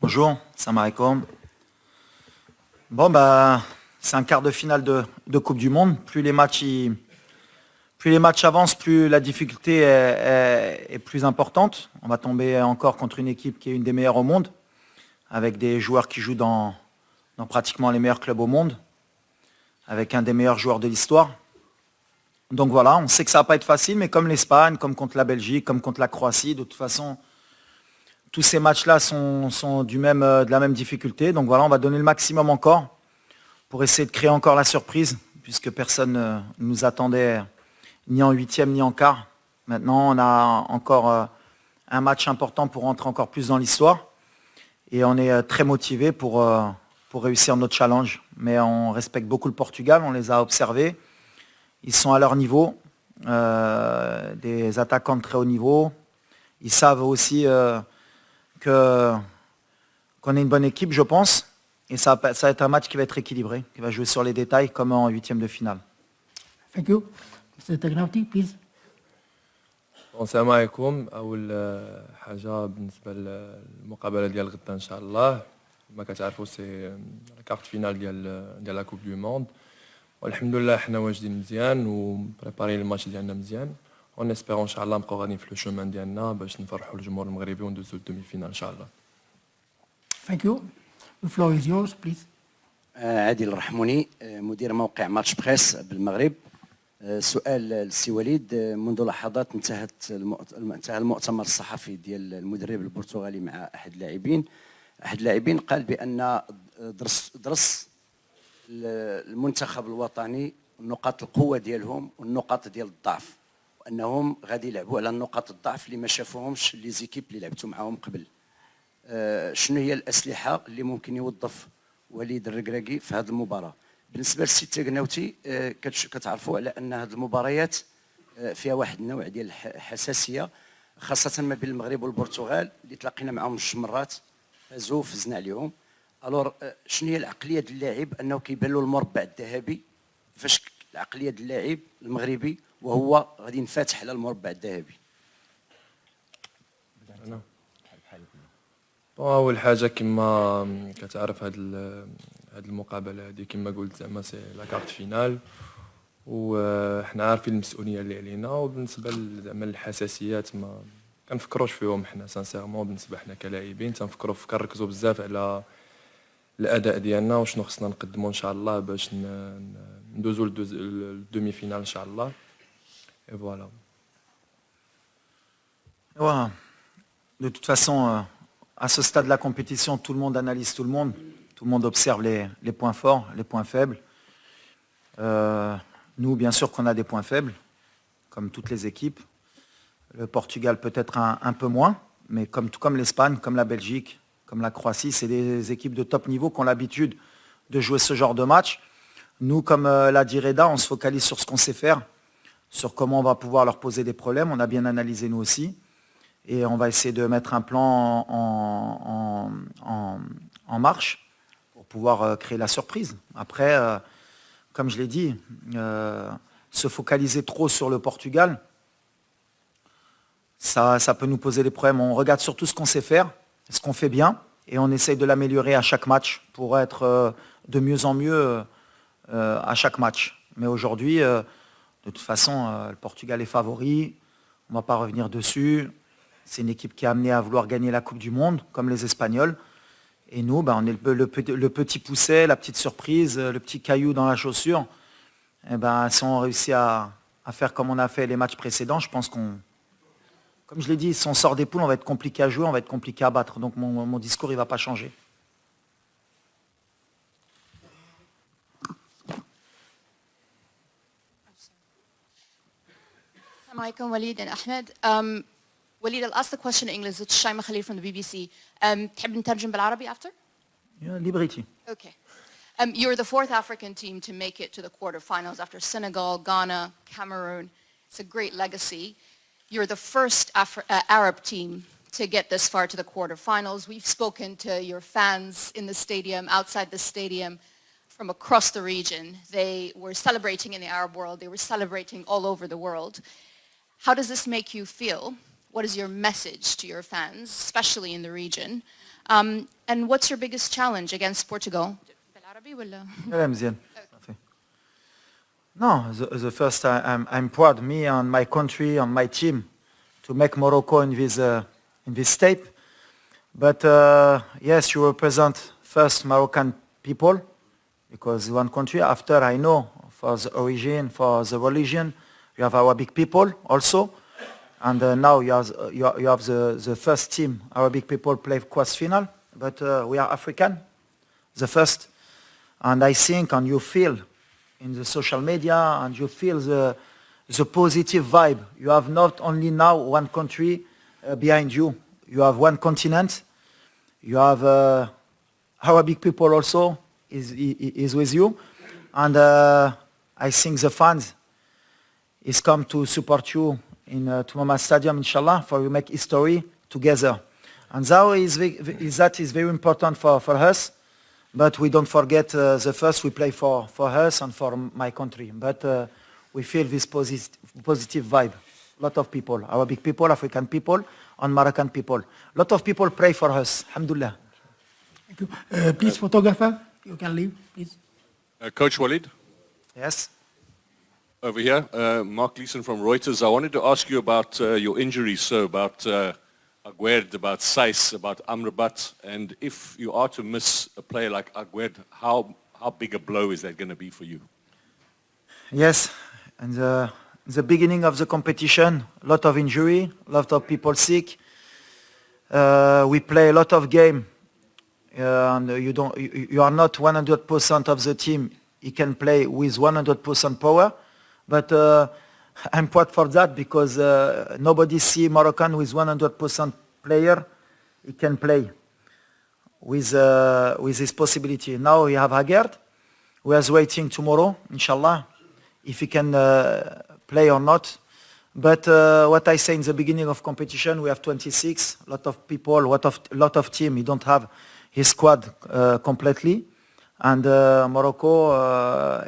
Bonjour, salam alaikum. Bon, bah, c'est un quart de finale de Coupe du Monde. Plus les matchs avancent, plus la difficulté est plus importante. On va tomber encore contre une équipe qui est une des meilleures au monde, avec des joueurs qui jouent dans pratiquement les meilleurs clubs au monde, avec un des meilleurs joueurs de l'histoire. Donc voilà, on sait que ça ne va pas être facile, mais comme l'Espagne, comme contre la Belgique, comme contre la Croatie, de toute façon, tous ces matchs-là sont de la même difficulté. Donc voilà, on va donner le maximum encore pour essayer de créer encore la surprise, puisque personne ne nous attendait ni en huitième ni en quart. Maintenant, on a encore un match important pour rentrer encore plus dans l'histoire. Et on est très motivé pour réussir notre challenge. Mais on respecte beaucoup le Portugal, on les a observés. Ils sont à leur niveau, des attaquants de très haut niveau. Ils savent aussi qu'on est une bonne équipe, je pense. Et ça va être un match qui va être équilibré, qui va jouer sur les détails comme en huitième de finale. Thank you. Mr. Tagnauti, please. السلام عليكم. اول حاجه بالنسبه للمقابله ديال غدا ان شاء الله كما كتعرفوا سي كارت فينال ديال لا كوب دو موند والحمد لله حنا واجدين مزيان وبريبارين الماتش ديالنا مزيان اون اسبيرون ان شاء الله نبقاو غاديين في لو شومان ديالنا باش نفرحوا الجمهور المغربي وندوزو الدومي فينال ان شاء الله. Thank you. The floor is yours, please. عادل الرحموني مدير موقع ماتش بريس بالمغرب. سؤال للسي وليد. منذ لحظات انتهى المؤتمر الصحفي ديال المدرب البرتغالي مع احد اللاعبين قال بان درس المنتخب الوطني نقاط القوه ديالهم والنقاط ديال الضعف وانهم غادي يلعبوا على نقاط الضعف اللي ما شافوهمش لي زيكيب اللي لعبتوا معاهم قبل. شنو هي الاسلحه اللي ممكن يوظف وليد الركراكي في هذه المباراه؟ بالنسبه للسي تاغناوتي كتعرفوا على ان هذه المباريات فيها واحد النوع ديال الحساسيه خاصه ما بين المغرب والبرتغال اللي تلاقينا معهم جوج مرات فازوا وفزنا عليهم. الور شنو هي العقليه ديال اللاعب انه كيبان له المربع الذهبي؟ فاش العقليه ديال اللاعب المغربي وهو غادي ينفتح على المربع الذهبي؟ اول حاجه كما كتعرف هاد المقابله هذه كما قلت زعما سي لا كارت فينال وحنا عارفين المسؤوليه اللي علينا وبالنسبه زعما الحساسيات ما كنفكروش فيهم حنا سانسيرمون. بالنسبه حنا كلاعبين كنركزوا بزاف على الاداء ديالنا وشنو خصنا نقدموا ان شاء الله باش ندوزو للدومي فينال ان شاء الله. اي فوالا. Voilà. De toute façon, à ce stade de la compétition, tout le monde analyse tout le monde observe les points forts, les points faibles. Nous, bien sûr qu'on a des points faibles, comme toutes les équipes. Le Portugal peut-être un peu moins, mais comme l'Espagne, comme la Belgique, comme la Croatie, c'est des équipes de top niveau qui ont l'habitude de jouer ce genre de match. Nous, comme l'a dit Reda, on se focalise sur ce qu'on sait faire, sur comment on va pouvoir leur poser des problèmes. On a bien analysé nous aussi. Et on va essayer de mettre un plan en marche pour pouvoir créer la surprise. Après, comme je l'ai dit, se focaliser trop sur le Portugal, ça peut nous poser des problèmes. On regarde surtout ce qu'on sait faire, ce qu'on fait bien, et on essaye de l'améliorer à chaque match pour être de mieux en mieux à chaque match. Mais aujourd'hui, de toute façon, le Portugal est favori, on ne va pas revenir dessus. C'est une équipe qui est amenée à vouloir gagner la Coupe du Monde, comme les Espagnols. Et nous, on est le petit pousset, la petite surprise, le petit caillou dans la chaussure. Et si on réussit à faire comme on a fait les matchs précédents, je pense comme je l'ai dit, si on sort des poules, on va être compliqué à jouer, on va être compliqué à battre. Donc mon discours, il ne va pas changer. Assalamu alaikum, Walid and Ahmed. Walid, I'll ask the question in English. It's Shaima Khalil from the BBC. تحب نترجم بالعربي after? Yeah, liberty. Okay. You're the fourth African team to make it to the quarterfinals after Senegal, Ghana, Cameroon. It's a great legacy. You're the first Arab team to get this far to the quarterfinals. We've spoken to your fans in the stadium, outside the stadium, from across the region. They were celebrating in the Arab world. They were celebrating all over the world. How does this make you feel? What is your message to your fans, especially in the region? And what's your biggest challenge against Portugal? بالعربي ولا؟ لا مزيان. صافي. No, the first I'm proud, me and my country and my team, to make Morocco in this state. But yes, you represent first Moroccan people, because one country. After, I know for the origin, for the religion, you have Arabic people also. And now you have the first team, Arabic people play quarter final. But we are African, the first. And I think, and you feel in the social media, and you feel the positive vibe. You have not only now one country behind you. You have one continent. You have Arabic people also is with you. And I think the fans is come to support you in Tumama Stadium, inshallah, for you make history together. And that is very important for us. But we don't forget the first we play for us and for my country. But we feel this positive vibe. A lot of people, Arabic people, African people, and Moroccan people. A lot of people pray for us. Alhamdulillah. Thank you. Please, photographer, you can leave, please. Coach Walid, Yes. over here. Mark Gleeson from Reuters. I wanted to ask you about your injuries, so about Aguerd, about Saiss, about Amrabat, and if you are to miss a player like Aguerd, how big a blow is that going to be for you? Yes. And the beginning of the competition, a lot of injury, a lot of people sick. We play a lot of game, and you are not 100% of the team. You can play with 100% power, but I'm proud for that, because nobody see Moroccan with 100% player. He can play with this possibility. Now we have Aguerd. We are waiting tomorrow, inshallah, if he can play or not. But what I say in the beginning of competition, we have 26, a lot of people, lot of team. He don't have his squad completely. And Morocco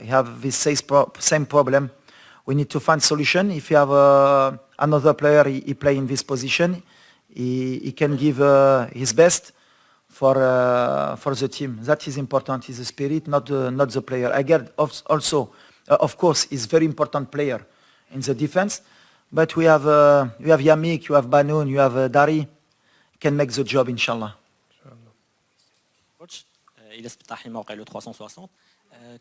have this same problem. We need to find solution. If you have another player, he play in this position, he can give his best for the team. That is important. Is the spirit, not the player. Aguerd also, of course, is very important player in the defense. But you have Yamik, you have Banoun, you have Dari, can make the job, inshallah. كوتش الياس بطاحي موقع لو 360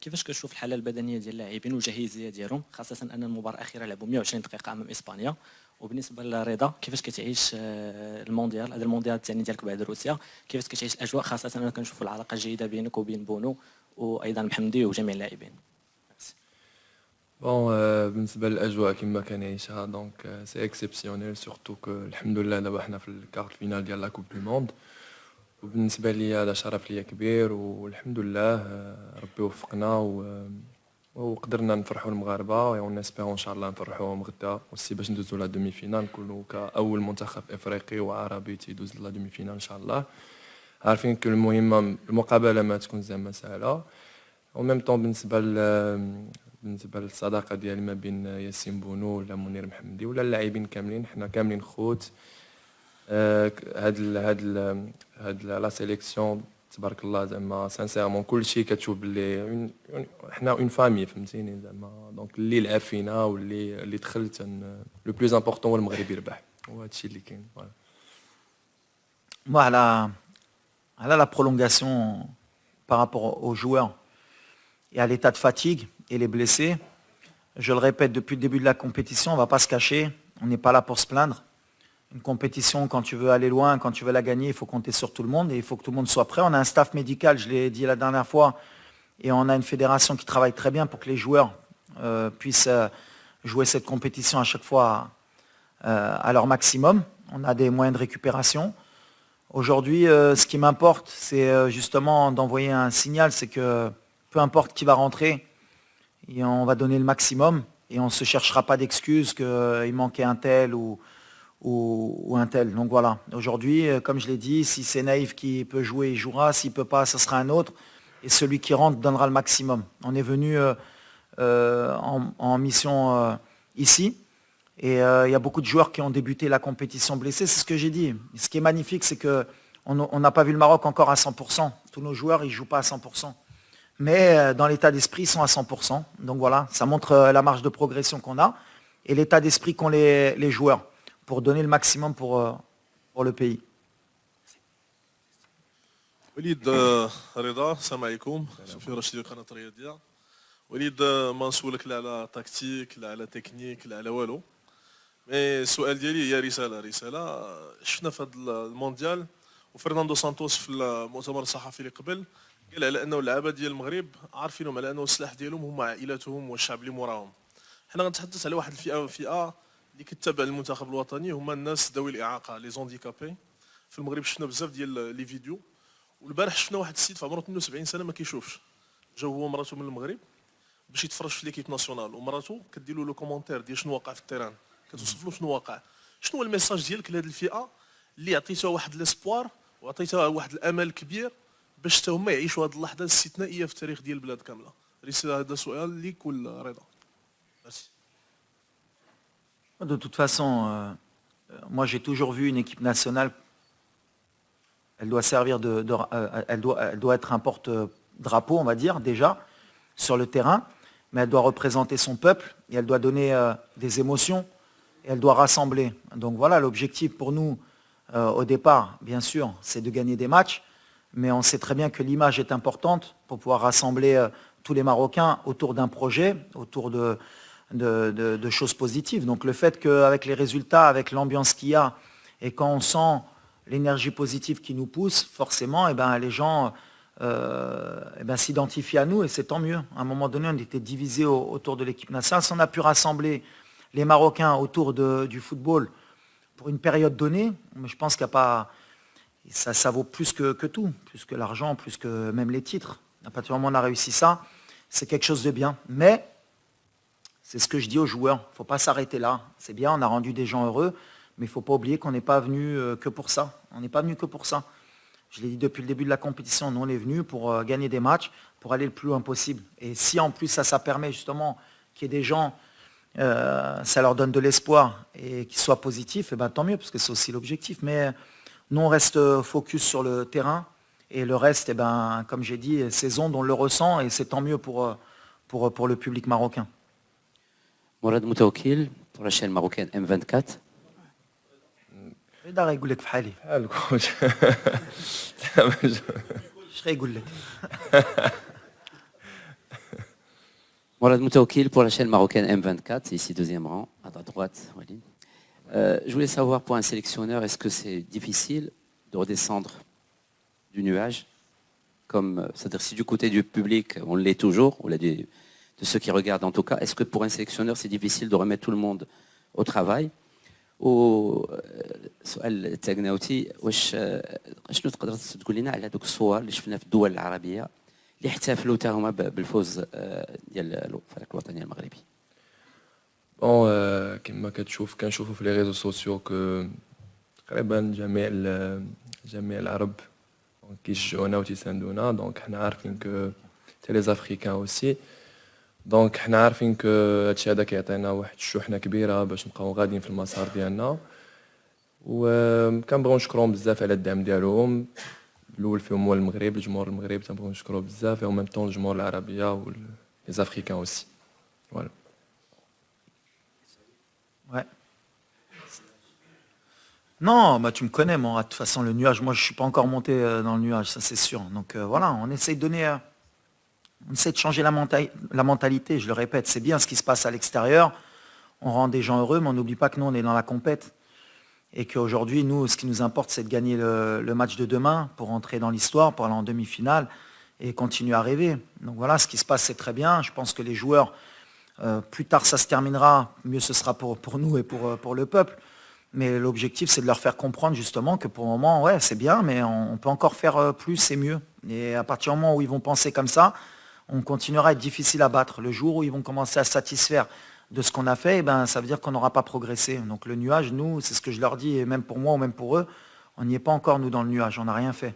كيفاش كتشوف الحاله البدنيه ديال اللاعبين والجاهزيه ديالهم، خاصه ان المباراه الاخيره لعبوا 120 دقيقه امام اسبانيا؟ وبالنسبه لرضا، كيفاش كتعيش المونديال، هذا المونديال الثاني ديالك بعد روسيا، كيفاش كتعيش الاجواء، خاصه ان كنشوفوا العلاقه الجيده بينك وبين بونو وايضا محمدي وجميع اللاعبين؟ بون بالنسبه للاجواء كما كنعيشها دونك سي اكسيبسيونيل، سورتو كو الحمد لله دابا حنا في الكارت فينال ديال لا كوب دو موند. وبالنسبه لي هذا شرف ليا كبير، والحمد لله ربي وفقنا وقدرنا نفرحوا المغاربه، ونسبيرو ان شاء الله نفرحوهم غدا وسي باش ندوزو لا دومي فينال، نكونوا كاول منتخب افريقي وعربي تيدوز لا دومي فينال ان شاء الله. عارفين كو المهمه المقابله ما تكون زعما سهله، و ميم طون بالنسبه للصداقه ديالي ما بين ياسين بونو ولا منير محمدي ولا اللاعبين كاملين، حنا كاملين خوت. هاد لا سيليكسيون تبارك الله زعما سانسيرمون كلشي كتشوف بلي حنا اون فامي، فهمتيني زعما. دونك اللي لعب فينا واللي دخلت لو بلوز امبورطون هو المغرب يربح، وهذا الشيء اللي كاين. Moi, à la prolongation par rapport aux joueurs et à l'état de fatigue et les blessés, je le répète depuis le début de la compétition, on ne va pas se cacher, on n'est pas là pour se plaindre. Une compétition, quand tu veux aller loin, quand tu veux la gagner, il faut compter sur tout le monde et il faut que tout le monde soit prêt. On a un staff médical, je l'ai dit la dernière fois, et on a une fédération qui travaille très bien pour que les joueurs puissent jouer cette compétition à chaque fois à leur maximum. On a des moyens de récupération. Aujourd'hui, ce qui m'importe, c'est justement d'envoyer un signal, c'est que peu importe qui va rentrer, et on va donner le maximum et on ne se cherchera pas d'excuses qu'il manquait un tel ou un tel. Donc voilà, aujourd'hui, comme je l'ai dit, si c'est Naïf qui peut jouer, il jouera. S'il ne peut pas, ce sera un autre. Et celui qui rentre donnera le maximum. On est venu en mission ici. Et il y a beaucoup de joueurs qui ont débuté la compétition blessés. C'est ce que j'ai dit. Ce qui est magnifique, c'est qu'on on n'a pas vu le Maroc encore à 100%. Tous nos joueurs, ils ne jouent pas à 100%. Mais dans l'état d'esprit, ils sont à 100%. Donc voilà, ça montre la marge de progression qu'on a et l'état d'esprit qu'ont les joueurs pour donner le maximum pour le pays. وليد رضا السلام عليكم سفير رشيد قناه الرياضيه وليد ما نسولك لا على تكتيك لا على تكنيك لا على والو مي السؤال ديالي هي رساله شفنا في هذا المونديال وفرناندو سانتوس في المؤتمر الصحفي اللي قبل قال على انه اللعابه ديال المغرب عارفينهم على انه السلاح ديالهم هما عائلاتهم والشعب اللي موراهم. حنا غنتحدث على واحد الفئه اللي كتتابع المنتخب الوطني هما الناس ذوي الاعاقه لي زونديكابي. في المغرب شفنا بزاف ديال لي فيديو والبارح شفنا واحد السيد في عمره 72 سنه ما كيشوفش جا هو ومراته من المغرب باش يتفرج في ليكيب ناسيونال ومراته كدير له لو كومونتير ديال شنو واقع في التيران كتوصف له شنو واقع. شنو هو الميساج ديالك لهذه الفئه اللي عطيتها واحد ليسبوار وعطيتها واحد الامل كبير باش حتى هما يعيشوا هذه اللحظه الاستثنائيه في التاريخ ديال البلاد كامله؟ رساله هذا سؤال ليك ولا رضا؟ ميرسي. De toute façon, moi j'ai toujours vu une équipe nationale, elle doit servir elle doit être un porte-drapeau, on va dire, déjà, sur le terrain, mais elle doit représenter son peuple et elle doit donner des émotions et elle doit rassembler. Donc voilà, l'objectif pour nous, au départ, bien sûr, c'est de gagner des matchs, mais on sait très bien que l'image est importante pour pouvoir rassembler tous les Marocains autour d'un projet, autour de choses positives. Donc le fait qu'avec les résultats, avec l'ambiance qu'il y a, et quand on sent l'énergie positive qui nous pousse, forcément, les gens s'identifient à nous et c'est tant mieux. À un moment donné, on était divisés autour de l'équipe nationale. Si on a pu rassembler les Marocains autour du football pour une période donnée, mais je pense qu'il n'y a pas... Ça vaut plus que tout, plus que l'argent, plus que même les titres. À partir du moment où on a réussi ça, c'est quelque chose de bien. Mais c'est ce que je dis aux joueurs, il ne faut pas s'arrêter là. C'est bien, on a rendu des gens heureux, mais il ne faut pas oublier qu'on n'est pas venu que pour ça. On n'est pas venu que pour ça. Je l'ai dit depuis le début de la compétition, nous on est venus pour gagner des matchs, pour aller le plus loin possible. Et si en plus ça permet justement qu'il y ait des gens, ça leur donne de l'espoir et qu'ils soient positifs, tant mieux, parce que c'est aussi l'objectif. Mais nous on reste focus sur le terrain et le reste, comme j'ai dit, ces ondes on le ressent et c'est tant mieux pour le public marocain. مراد متوكل pour la chaîne marocaine M24. رضا يقول لك في حالي. بحال كوتش. اش غيقول لك؟ Morad Moutaoukil pour la chaîne marocaine M24, ici deuxième rang, à ta droite, Walid. Je voulais savoir pour un sélectionneur, est-ce que c'est difficile de redescendre du nuage, c'est-à-dire si du côté du public on l'est toujours, ou de ceux qui regardent en tout cas, est-ce que pour un sélectionneur c'est difficile de remettre tout le monde au travail? وسؤال الثاني واش شنو تقدر تقول لنا على هذوك الصور اللي شفنا في الدول العربيه اللي احتفلوا حتى هما بالفوز ديال الفريق الوطني المغربي؟ بون كما كنشوفوا في لي ريزو سوسيو تقريبا جميع العرب كيشجعونا وتيساندونا. دونك حنا عارفين كو تي لي افريكان اوسي. دونك حنا عارفين كو هادشي هذا كيعطينا واحد الشحنه كبيره باش نبقاو غاديين في المسار ديالنا، وكنبغيو نشكرهم بزاف على الدعم ديالهم. الاول فيهم هو المغرب، الجمهور المغربي تنبغيو نشكروه بزاف، و ميم طون الجمهور العربيه و لي افريكان اوسي. فوالا. Ouais. Non, tu me connais, moi. De toute façon, le nuage, moi, je suis pas encore monté dans le nuage, ça c'est sûr. Donc voilà, on essaie de donner, on essaie de changer la mentalité. Je le répète, c'est bien ce qui se passe à l'extérieur. On rend des gens heureux, mais on n'oublie pas que nous, on est dans la compète et qu'aujourd'hui, nous, ce qui nous importe, c'est de gagner le match de demain pour entrer dans l'histoire, pour aller en demi-finale et continuer à rêver. Donc voilà, ce qui se passe, c'est très bien. Je pense que les joueurs, plus tard ça se terminera, mieux ce sera pour nous et pour le peuple. Mais l'objectif, c'est de leur faire comprendre justement que pour le moment, ouais, c'est bien, mais on peut encore faire plus et mieux. Et à partir du moment où ils vont penser comme ça, on continuera à être difficile à battre. Le jour où ils vont commencer à se satisfaire de ce qu'on a fait, ça veut dire qu'on n'aura pas progressé. Donc le nuage, nous, c'est ce que je leur dis, et même pour moi ou même pour eux, on n'y est pas encore, nous, dans le nuage, on n'a rien fait.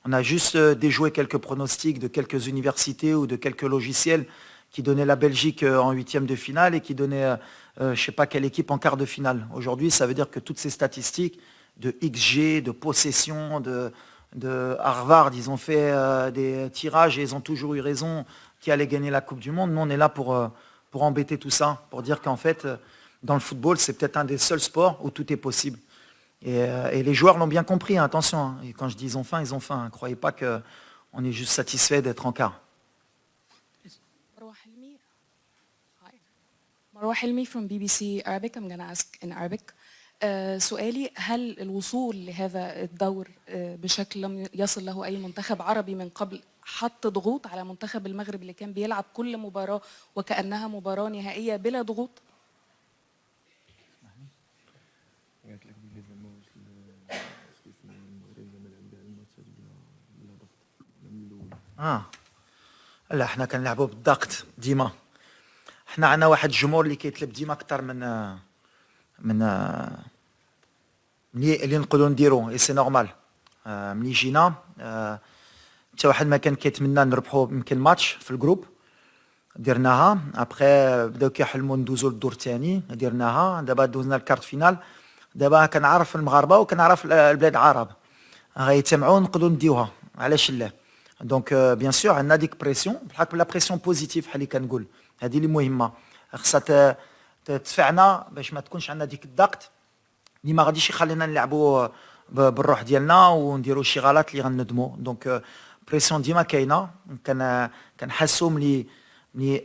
On a juste déjoué quelques pronostics de quelques universités ou de quelques logiciels qui donnaient la Belgique en huitième de finale et qui donnaient je ne sais pas quelle équipe en quart de finale. Aujourd'hui, ça veut dire que toutes ces statistiques de XG, de possession, de Harvard, ils ont fait des tirages et ils ont toujours eu raison qui allait gagner la Coupe du Monde. Nous, on est là pour embêter tout ça, pour dire qu'en fait, dans le football, c'est peut-être un des seuls sports où tout est possible. Et les joueurs l'ont bien compris, hein, attention. Hein. Et quand je dis ils ont faim, ils ont faim. Ne croyez pas qu'on est juste satisfait d'être en quart. مروة حلمي from BBC Arabic. I'm going to ask in Arabic. سؤالي هل الوصول لهذا الدور بشكل لم يصل له أي منتخب عربي من قبل حط ضغوط على منتخب المغرب اللي كان بيلعب كل مباراة وكأنها مباراة نهائية بلا ضغوط؟ لا احنا كنلعبوا بالضغط ديما. احنا عندنا واحد الجمهور اللي كيطلب ديما اكثر من اللي نقدروا نديرو اي سي نورمال. ملي جينا حتى واحد ما كان كيتمنى نربحوا يمكن ماتش في الجروب درناها. ابخي بداو كيحلموا ندوزو للدور الثاني درناها. دابا دوزنا الكارت فينال. دابا كنعرف المغاربه وكنعرف البلاد العرب غيتجمعوا نقدروا نديوها علاش لا. دونك بيان سور عندنا ديك بريسيون بحال لا بريسيون بوزيتيف بحال اللي كنقول هذه اللي مهمه. خاصها تدفعنا باش ما تكونش عندنا ديك الضغط اللي ما غاديش يخلينا نلعبوا بالروح ديالنا ونديروا شي غلط اللي غندموا. دونك بريسيون ديما كاينه. كنحسوا ملي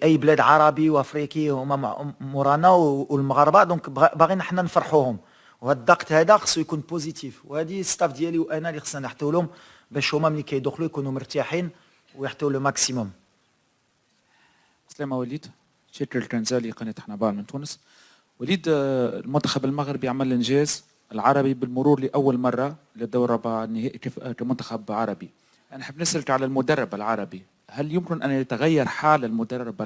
اي بلاد عربي وافريقي هما مورانا والمغاربه دونك باغيين حنا نفرحوهم. وهذا الضغط هذا خصو يكون بوزيتيف. وهذه ستاف ديالي وانا اللي خصنا نحطوا لهم باش هما ملي كيدخلوا يكونوا مرتاحين ويحطوا لو ماكسيموم. سلامة وليد، شكر الكنزالي قناة حنبال من تونس. وليد، المنتخب المغربي عمل الانجاز العربي بالمرور لاول مره للدور الربع النهائي كمنتخب عربي. انا حاب نسالك على المدرب العربي، هل يمكن ان يتغير حال المدرب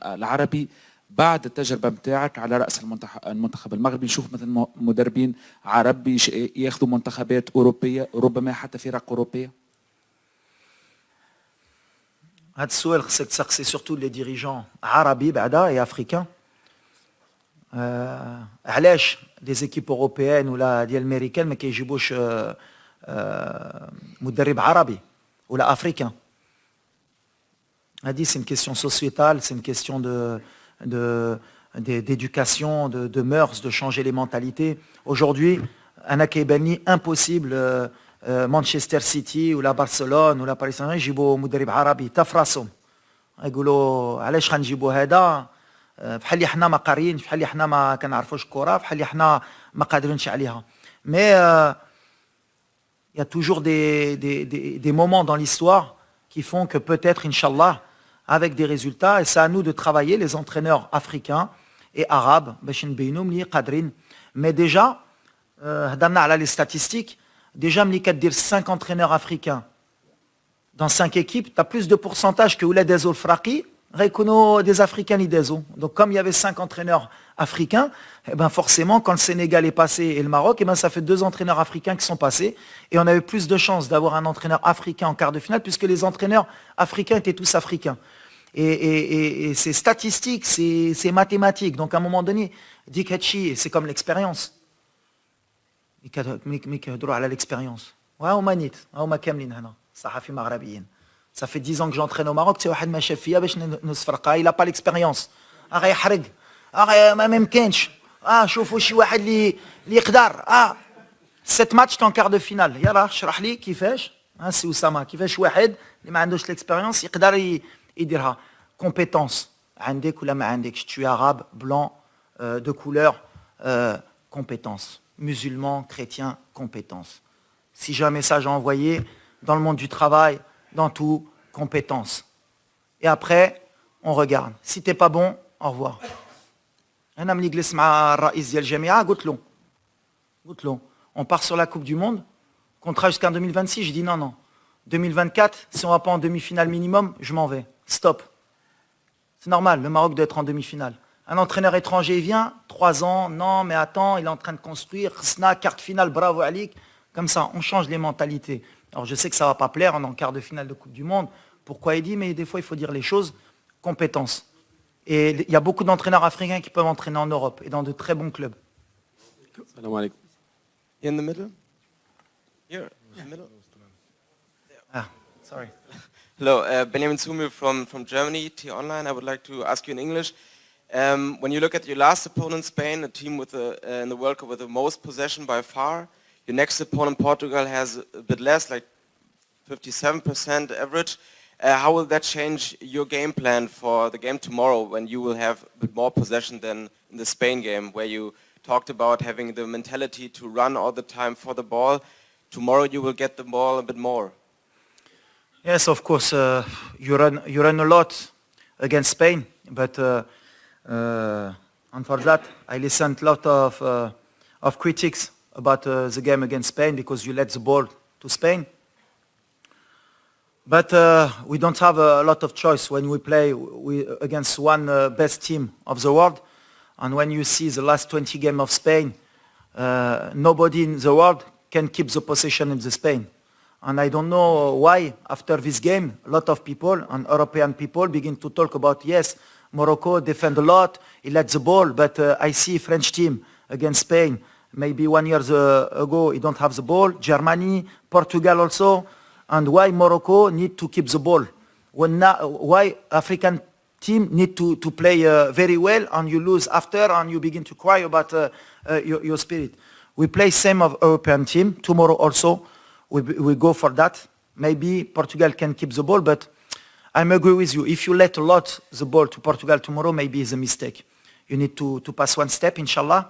العربي بعد التجربه بتاعك على راس المنتخب المغربي؟ نشوف مثلا مدربين عرب ياخذوا منتخبات اوروبيه ربما حتى فرق اوروبيه. هذا السؤال خصك تسقسي سورتو لي ديريجون عربي بعدا اي افريكان. علاش دي زيكيب اوروبيان ولا ديال امريكان ما كيجيبوش مدرب عربي ولا افريكان؟ هذه سي une question sociétale, c'est une question d'éducation, de mœurs, de changer les mentalités. Aujourd'hui, انا كيبان لي impossible مانشستر سيتي ولا برشلونه ولا باريس سان جيرمان يجيبوا مدرب عربي تا في راسهم. يقولوا علاش غنجيبوا هذا بحال اللي حنا ما قاريينش بحال اللي حنا ما كنعرفوش الكره بحال اللي حنا ما قادرينش عليها. مي il y a toujours des moments dans l'histoire qui font que peut-être inchallah avec des résultats et c'est à nous de travailler les entraîneurs africains et arabes باش نبينوا ملي قادرين. mais déjà هضرنا على les statistiques. Déjà, ملي كدير 5 entraîneurs africains dans 5 équipes, tu as plus de pourcentage que Oulad Ezo Fraki, غيكونوا des Africains اللي دازوا. Donc comme il y avait 5 entraîneurs africains, eh ben forcément quand le Sénégal est passé et le Maroc, eh ben ça fait 2 entraîneurs africains qui sont passés et on avait plus de chances d'avoir un entraîneur africain en quart de finale puisque les entraîneurs africains étaient tous africains. Et c'est statistique, c'est mathématique. Donc à un moment donné, dik hatchi, c'est comme l'expérience. ملي كيهضروا على ليكسبيريونس وهما نيت هما كاملين هنا صحفي مغربيين. صافي 10 ans que j'entraîne au Maroc. حتى واحد ما شاف فيا باش نصفرقها الا با ليكسبيريونس غيحرق ما يمكنش. شوفوا شي واحد اللي يقدر 7 ماتش كون كار دو فينال. يلا اشرح لي كيفاش سي اسامه كيفاش واحد اللي ما عندوش ليكسبيريونس يقدر يديرها. كومبيتونس عندك ولا ما عندكش tu es arabe blanc de couleur compétence. Musulmans, chrétiens, compétences. Si j'ai un message à envoyer, dans le monde du travail, dans tout, compétences. Et après, on regarde. Si t'es pas bon, au revoir. Un ami qui مع الرئيس ديال الجامعة قلت له on part sur la Coupe du Monde, contrat jusqu'en 2026. Je dis non. 2024, si on va pas en demi-finale minimum, je m'en vais. Stop. C'est normal, le Maroc doit être en demi-finale. Un entraîneur étranger vient, 3 ans, non, mais attends, il est en train de construire, carte finale, bravo Alik. Comme ça, on change les mentalités. Alors je sais que ça ne va pas plaire, on est en quart de finale de Coupe du Monde. Pourquoi il dit, mais des fois il faut dire les choses, compétences. Et il y a beaucoup d'entraîneurs africains qui peuvent entraîner en Europe et dans de très bons clubs. Salam alaikum. In the middle? Here, in the middle? Sorry. Hello, Benjamin Sumir from Germany, T-Online. I would like to ask you in English. When you look at your last opponent, Spain, a team with in the World Cup with the most possession by far, your next opponent, Portugal, has a bit less, like 57% average. How will that change your game plan for the game tomorrow when you will have a bit more possession than in the Spain game, where you talked about having the mentality to run all the time for the ball? Tomorrow you will get the ball a bit more. Yes, of course, you run a lot against Spain, but and for that, I listened a lot of critics about the game against Spain because you let the ball to Spain. But we don't have a lot of choice when we play against one best team of the world. And when you see the last 20 games of Spain, nobody in the world can keep the possession in the Spain. And I don't know why, after this game, a lot of people and European people begin to talk about, yes, Morocco defend a lot, he let the ball, but I see French team against Spain, maybe 1 year ago, he don't have the ball, Germany, Portugal also, and why Morocco need to keep the ball? Why African team need to play very well and you lose after and you begin to cry about your spirit? We play same of European team, tomorrow also, we go for that. Maybe Portugal can keep the ball, but I agree with you. If you let a lot the ball to Portugal tomorrow, maybe it's a mistake. You need to pass one step, inshallah.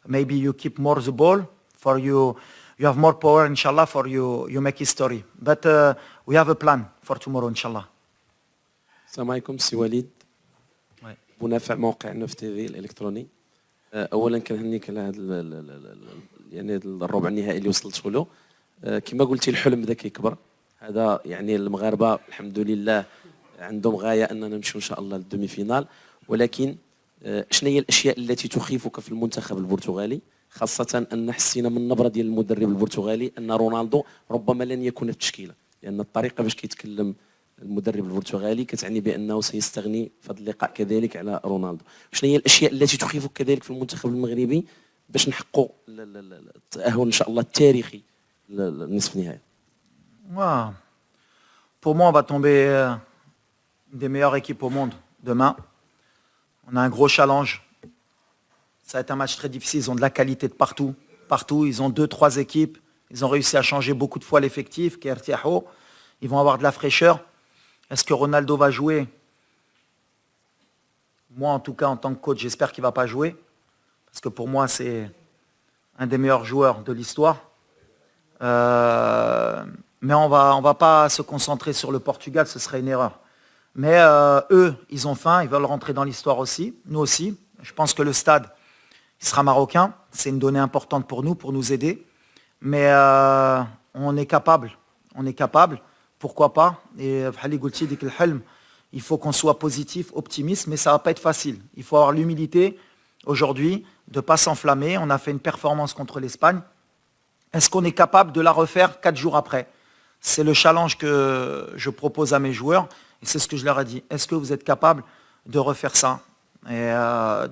Maybe you keep more the ball for you. You have more power, inshallah, for you make history. But we have a plan for tomorrow, inshallah. السلام عليكم سي وليد منافع موقع نوف تي في الالكتروني. اولا كنهنيك على هذا يعني الربع النهائي اللي وصلت له. كما قلتي الحلم بدا كيكبر. هذا يعني المغاربه الحمد لله عندهم غايه اننا نمشيو ان شاء الله للدومي فينال، ولكن شنو هي الاشياء التي تخيفك في المنتخب البرتغالي، خاصه ان حسينا من النبره ديال المدرب البرتغالي ان رونالدو ربما لن يكون في التشكيله، لان الطريقه باش كيتكلم المدرب البرتغالي كتعني بانه سيستغني في هذا اللقاء كذلك على رونالدو. شنو هي الاشياء التي تخيفك كذلك في المنتخب المغربي باش نحققوا التاهل ان شاء الله التاريخي للنصف النهائي؟ Pour moi, on va tomber une des meilleures équipes au monde demain. On a un gros challenge. Ça va être un match très difficile. Ils ont de la qualité de partout. Partout, ils ont 2-3 équipes. Ils ont réussi à changer beaucoup de fois l'effectif. Ils vont avoir de la fraîcheur. Est-ce que Ronaldo va jouer? Moi, en tout cas, en tant que coach, j'espère qu'il ne va pas jouer. Parce que pour moi, c'est un des meilleurs joueurs de l'histoire. Mais on va pas se concentrer sur le Portugal, ce serait une erreur. Mais eux, ils ont faim, ils veulent rentrer dans l'histoire aussi, nous aussi. Je pense que le stade, il sera marocain. C'est une donnée importante pour nous aider. Mais on est capable. Pourquoi pas? Et il faut qu'on soit positif, optimiste, mais ça ne va pas être facile. Il faut avoir l'humilité aujourd'hui de ne pas s'enflammer. On a fait une performance contre l'Espagne. Est-ce qu'on est capable de la refaire 4 jours après? C'est le challenge que je propose à mes joueurs et c'est ce que je leur ai dit. Est-ce que vous êtes capable de refaire ça? Et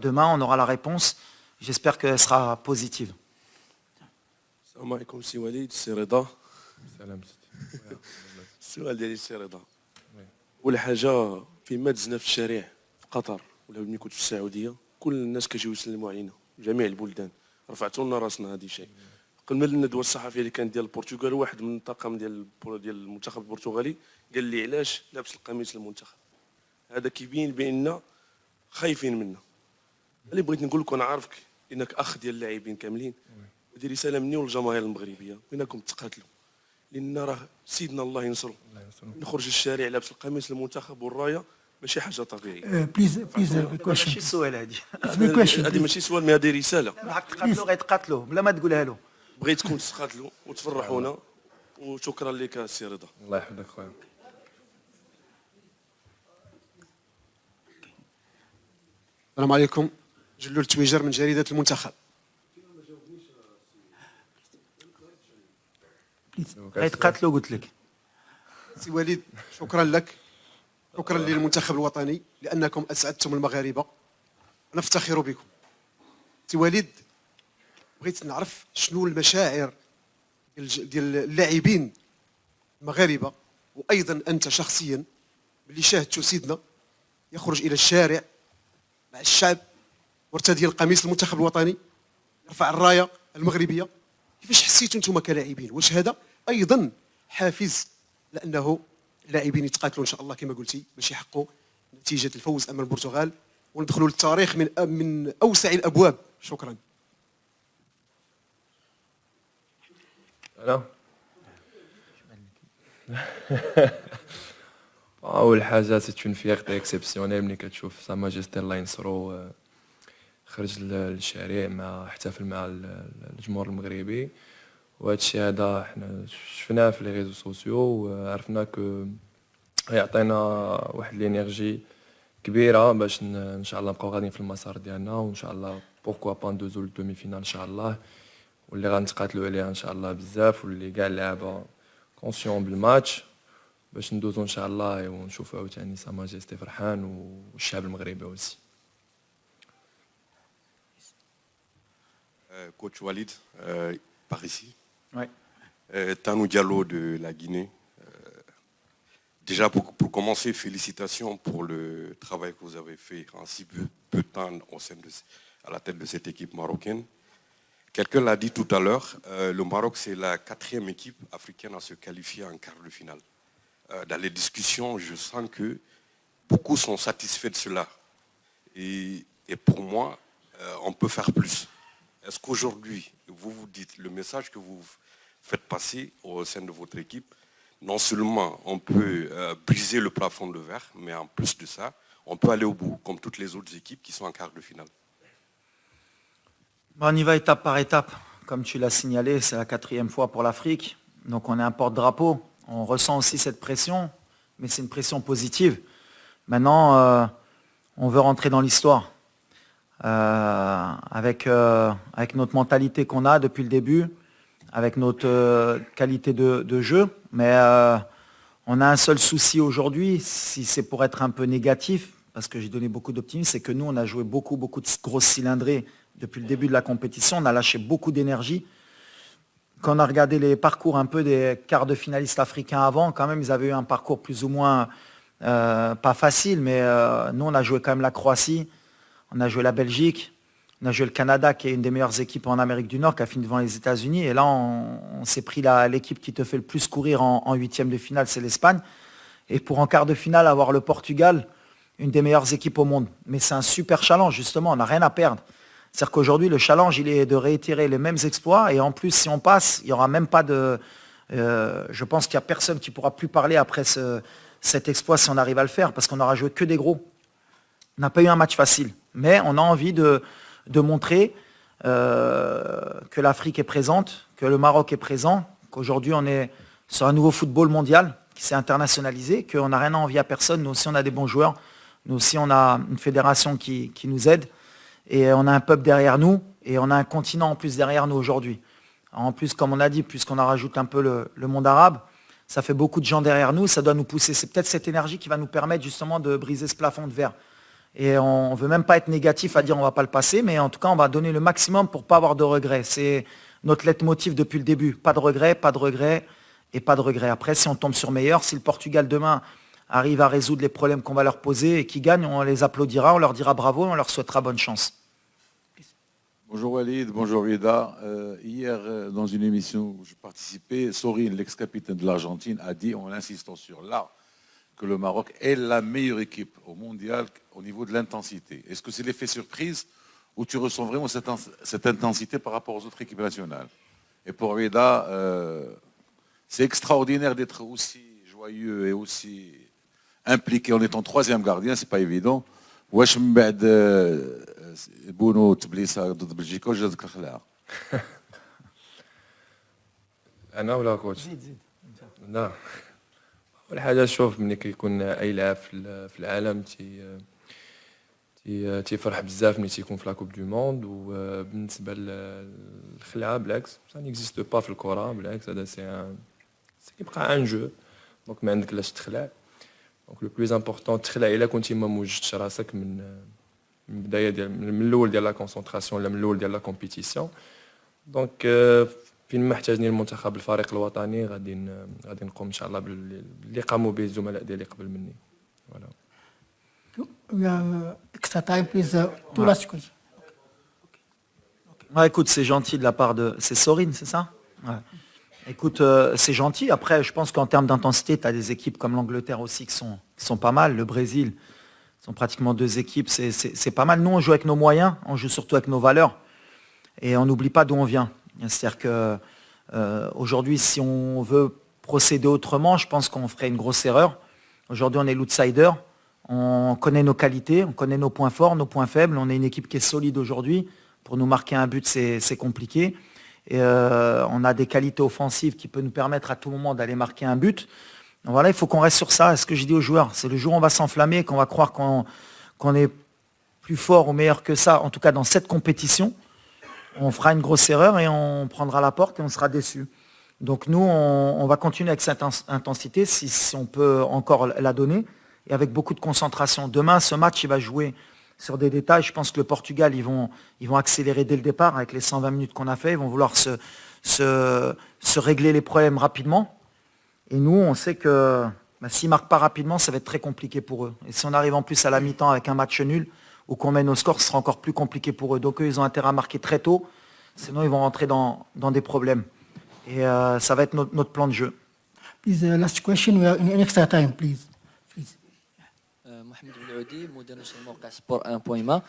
demain, on aura la réponse. J'espère qu'elle sera positive. السلام عليكم سي وليد سي رضا. سلام السؤال ديالي سي رضا. أول حاجة فيما دزنا في الشارع في قطر ولا ملي كنت في السعودية كل الناس كيجيو يسلموا علينا جميع البلدان رفعتوا لنا راسنا هذه شيء. قبل الندوه الصحفيه اللي كانت ديال البرتغال واحد من الطاقم ديال المنتخب البرتغالي قال لي علاش لابس القميص المنتخب. هذا كيبين بان خايفين منا. اللي بغيت نقول لك انا عارفك انك اخ ديال اللاعبين كاملين ودي رساله مني والجماهير المغربيه انكم تقاتلوا لان راه سيدنا الله ينصرو. نخرج الشارع لابس القميص المنتخب والرايه ماشي حاجه طبيعيه. Please, question. ماشي سؤال هذه. هذه ماشي سؤال مي هذه رساله. راك تقاتلوا غيتقاتلوا بلا ما تقولها له. بغيتكم تقاتلوا وتفرحونا وشكرا لك سي رضا. الله يحفظك خويا. السلام عليكم. جلول تويجر من جريدة المنتخب. غيتقاتلوا قلت لك. سي وليد شكرا لك. شكرا للمنتخب الوطني لأنكم أسعدتم المغاربة. نفتخر بكم. سي وليد بغيت نعرف شنو المشاعر ديال اللاعبين المغاربه وايضا انت شخصيا اللي شاهدته سيدنا يخرج الى الشارع مع الشعب مرتديا القميص المنتخب الوطني يرفع الرايه المغربيه، كيفاش حسيتوا انتم كلاعبين؟ واش هذا ايضا حافز لانه اللاعبين يتقاتلوا ان شاء الله كما قلتي باش يحققوا نتيجه الفوز امام البرتغال وندخلوا للتاريخ من اوسع الابواب؟ شكرا. أنا أول حاجة سي اون فيغتي اكسبسيونيل ملي كتشوف سا ماجيستي الله ينصرو خرج للشارع مع احتفل مع الجمهور المغربي، وهذا الشيء هذا حنا شفناه في لي ريزو سوسيو وعرفنا كو يعطينا واحد الانرجي كبيره باش ان شاء الله نبقاو غاديين في المسار ديالنا، وان شاء الله بوركوا با ندوزو للدومي فينال ان شاء الله، واللي غنتقاتلوا عليها ان شاء الله بزاف، واللي كاع اللعابه كونسيون بالماتش باش ندوزو ان شاء الله ونشوفوا عاوتاني سا ماجيستي فرحان والشعب المغربي aussi. Coach Walid, par ici. Ouais. Tanou Diallo de la Guinée. Déjà, pour commencer, félicitations pour le travail que vous avez fait en si peu de temps à la tête de cette équipe marocaine. Quelqu'un l'a dit tout à l'heure, le Maroc, c'est la 4e équipe africaine à se qualifier en quart de finale. Dans les discussions, je sens que beaucoup sont satisfaits de cela. Et pour moi, on peut faire plus. Est-ce qu'aujourd'hui, vous vous dites, le message que vous faites passer au sein de votre équipe, non seulement on peut briser le plafond de verre, mais en plus de ça, on peut aller au bout, comme toutes les autres équipes qui sont en quart de finale? On y va étape par étape. Comme tu l'as signalé, c'est la 4e fois pour l'Afrique. Donc on est un porte-drapeau. On ressent aussi cette pression, mais c'est une pression positive. Maintenant, on veut rentrer dans l'histoire. Avec notre mentalité qu'on a depuis le début, avec notre qualité de jeu. Mais on a un seul souci aujourd'hui, si c'est pour être un peu négatif, parce que j'ai donné beaucoup d'optimisme, c'est que nous, on a joué beaucoup de grosses cylindrées depuis le début de la compétition. On a lâché beaucoup d'énergie. Quand on a regardé les parcours un peu des quarts de finalistes africains avant, quand même, ils avaient eu un parcours plus ou moins pas facile, mais nous, on a joué quand même la Croatie. On a joué la Belgique, on a joué le Canada, qui est une des meilleures équipes en Amérique du Nord, qui a fini devant les États-Unis. Et là, on s'est pris l'équipe qui te fait le plus courir en 8e de finale, c'est l'Espagne. Et pour en quart de finale, avoir le Portugal, une des meilleures équipes au monde. Mais c'est un super challenge, justement, on n'a rien à perdre. C'est-à-dire qu'aujourd'hui, le challenge, il est de réitérer les mêmes exploits. Et en plus, si on passe, il n'y aura même pas de... je pense qu'il n'y a personne qui ne pourra plus parler après cet exploit si on arrive à le faire, parce qu'on n'aura joué que des gros. On n'a pas eu un match facile. Mais on a envie de montrer que l'Afrique est présente, que le Maroc est présent, qu'aujourd'hui on est sur un nouveau football mondial qui s'est internationalisé, qu'on n'a rien à envier à personne. Nous aussi on a des bons joueurs, nous aussi on a une fédération qui nous aide, et on a un peuple derrière nous, et on a un continent en plus derrière nous aujourd'hui. En plus, comme on a dit, puisqu'on en rajoute un peu le monde arabe, ça fait beaucoup de gens derrière nous, ça doit nous pousser. C'est peut-être cette énergie qui va nous permettre justement de briser ce plafond de verre. Et on ne veut même pas être négatif à dire on ne va pas le passer, mais en tout cas, on va donner le maximum pour ne pas avoir de regrets. C'est notre leitmotiv depuis le début. Pas de regrets, pas de regrets et pas de regrets. Après, si on tombe sur meilleur, si le Portugal demain arrive à résoudre les problèmes qu'on va leur poser et qu'ils gagnent, on les applaudira, on leur dira bravo et on leur souhaitera bonne chance. Bonjour Walid, bonjour Rida. Hier, dans une émission où je participais, Sorin, l'ex-capitaine de l'Argentine, a dit, en insistant sur là, que le Maroc est la meilleure équipe au mondial au niveau de l'intensité. Est-ce que c'est l'effet surprise ou tu ressens vraiment cette intensité par rapport aux autres équipes nationales? Et pour Rida, c'est extraordinaire d'être aussi joyeux et aussi impliqué en étant 3e gardien, c'est pas évident. واش من بعد بونو تبليسه ضد بلجيكا واش جاتك الخلاعه؟ انا ولا كوتش؟ لا اول حاجه شوف ملي كيكون اي لاعب في العالم تيفرح بزاف ملي تيكون في لاكوب دو موند. وبالنسبه للخلعه بالعكس سا نيكزيست با في الكره، بالعكس هذا سي كيبقى ان جو، دونك ما عندك لاش تخلع. دونك لو بلوز امبورطون تخلع الا كنتي ما موجدتش راسك من البدايه ديال من الاول ديال لا كونسونطراسيون ولا من الاول ديال لا كومبيتيسيون. دونك فين ما احتاجني المنتخب الفريق الوطني غادي نقوم ان شاء الله باللي قاموا به الزملاء ديالي قبل مني. فوالا. We have extra time, please. Two last questions. Ouais, écoute, c'est gentil de la part de... C'est Sorine, c'est ça? Ouais. Écoute, c'est gentil. Après, je pense qu'en termes d'intensité, tu as des équipes comme l'Angleterre aussi qui sont pas mal. Le Brésil, sont pratiquement deux équipes. C'est pas mal. Nous, on joue avec nos moyens. On joue surtout avec nos valeurs. Et on n'oublie pas d'où on vient. C'est-à-dire que aujourd'hui, si on veut procéder autrement, je pense qu'on ferait une grosse erreur. Aujourd'hui, on est l'outsider. On connaît nos qualités, on connaît nos points forts, nos points faibles. On est une équipe qui est solide aujourd'hui. Pour nous marquer un but, c'est compliqué. Et on a des qualités offensives qui peuvent nous permettre à tout moment d'aller marquer un but. Donc voilà, il faut qu'on reste sur ça. Ce que je dis aux joueurs, c'est le jour où on va s'enflammer, qu'on va croire qu'on est plus fort ou meilleur que ça, en tout cas dans cette compétition, on fera une grosse erreur et on prendra la porte et on sera déçu. Donc nous, on va continuer avec cette intensité, si on peut encore la donner, et avec beaucoup de concentration. Demain, ce match, il va jouer sur des détails. Je pense que le Portugal, ils vont accélérer dès le départ avec les 120 minutes qu'on a fait. Ils vont vouloir se régler les problèmes rapidement. Et nous, on sait que s'ils ne marquent pas rapidement, ça va être très compliqué pour eux. Et si on arrive en plus à la mi-temps avec un match nul ou qu'on mène au score, ce sera encore plus compliqué pour eux. Donc eux, ils ont intérêt à marquer très tôt. Sinon, ils vont rentrer dans des problèmes. Et ça va être notre plan de jeu. Please, last question. We are in extra time, please. محمد بن عودي مدير نشر موقع سبور 1.ما.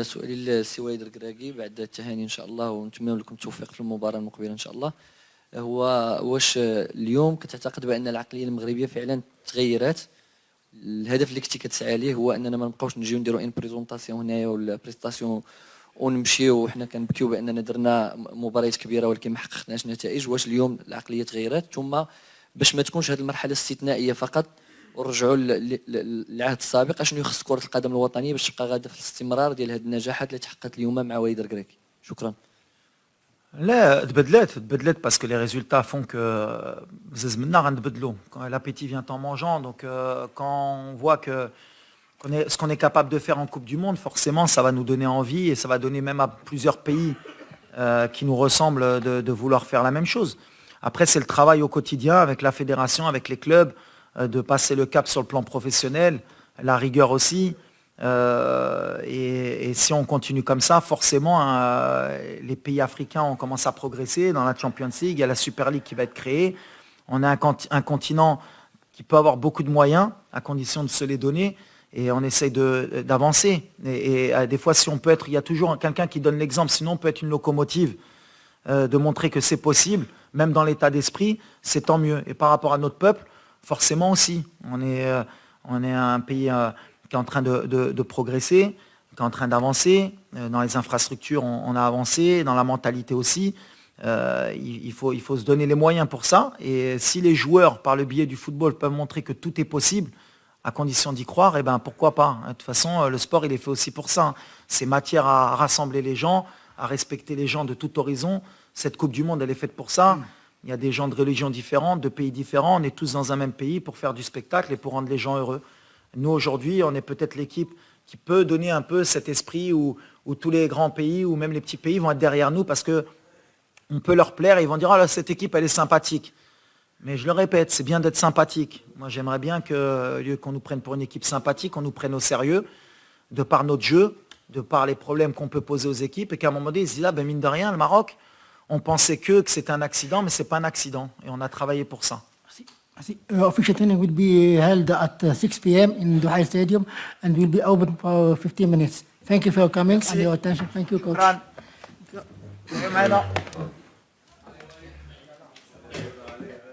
سؤالي للسي وليد الكراكي بعد التهاني ان شاء الله ونتمنى لكم التوفيق في المباراه المقبله ان شاء الله. هو واش اليوم كتعتقد بان العقليه المغربيه فعلا تغيرت؟ الهدف اللي كنتي كتسعى ليه هو اننا ما نبقاوش نجيو نديروا ان بريزونطاسيون هنايا ولا بريستاسيون ونمشيو وحنا كنبكيو باننا درنا مباريات كبيره ولكن ما حققناش نتائج. واش اليوم العقليه تغيرت؟ ثم باش ما تكونش هذه المرحله استثنائيه فقط ورجعوا للعهد السابق، اشنو يخص كره القدم الوطنيه باش تبقى غاده في الاستمرار ديال هذه النجاحات اللي تحققت اليوم مع وليد الكراكي؟ شكرا. لا تبدلت parce que les résultats font que زمنا غنبدلوا. L'appétit vient en mangeant. Donc quand on voit que ce qu'on est capable de faire en Coupe du Monde, forcément ça va nous donner envie et ça va donner même à plusieurs pays qui nous ressemblent de vouloir faire la même chose. Après, c'est le travail au quotidien avec la fédération, avec les clubs, de passer le cap sur le plan professionnel, la rigueur aussi. Et si on continue comme ça, forcément, les pays africains ont commencé à progresser. Dans la Champions League, il y a la Super League qui va être créée. On a un continent qui peut avoir beaucoup de moyens, à condition de se les donner. Et on essaye d'avancer. Et des fois, si on peut être, il y a toujours quelqu'un qui donne l'exemple, sinon on peut être une locomotive, de montrer que c'est possible, même dans l'état d'esprit, c'est tant mieux. Et par rapport à notre peuple, forcément aussi, on est un pays qui est en train de progresser, qui est en train d'avancer. Dans les infrastructures, on a avancé, dans la mentalité aussi. Il faut se donner les moyens pour ça. Et si les joueurs, par le biais du football, peuvent montrer que tout est possible, à condition d'y croire, eh ben pourquoi pas. De toute façon, le sport, il est fait aussi pour ça. C'est matière à rassembler les gens, à respecter les gens de tout horizon. Cette Coupe du Monde, elle est faite pour ça. Il y a des gens de religions différentes, de pays différents. On est tous dans un même pays pour faire du spectacle et pour rendre les gens heureux. Nous, aujourd'hui, on est peut-être l'équipe qui peut donner un peu cet esprit où tous les grands pays ou même les petits pays vont être derrière nous parce qu'on peut leur plaire et ils vont dire « Ah là, cette équipe, elle est sympathique ». Mais je le répète, c'est bien d'être sympathique. Moi, j'aimerais bien que, au lieu qu'on nous prenne pour une équipe sympathique, on nous prenne au sérieux, de par notre jeu, de par les problèmes qu'on peut poser aux équipes, et qu'à un moment donné, ils se disent là, ben mine de rien, le Maroc, on pensait que c'était un accident, mais ce n'est pas un accident. Et on a travaillé pour ça. Official training will be held at 6 p.m. in Duhail Stadium and will be open for 15 minutes. Thank you for your coming and your attention. Thank you, Coach.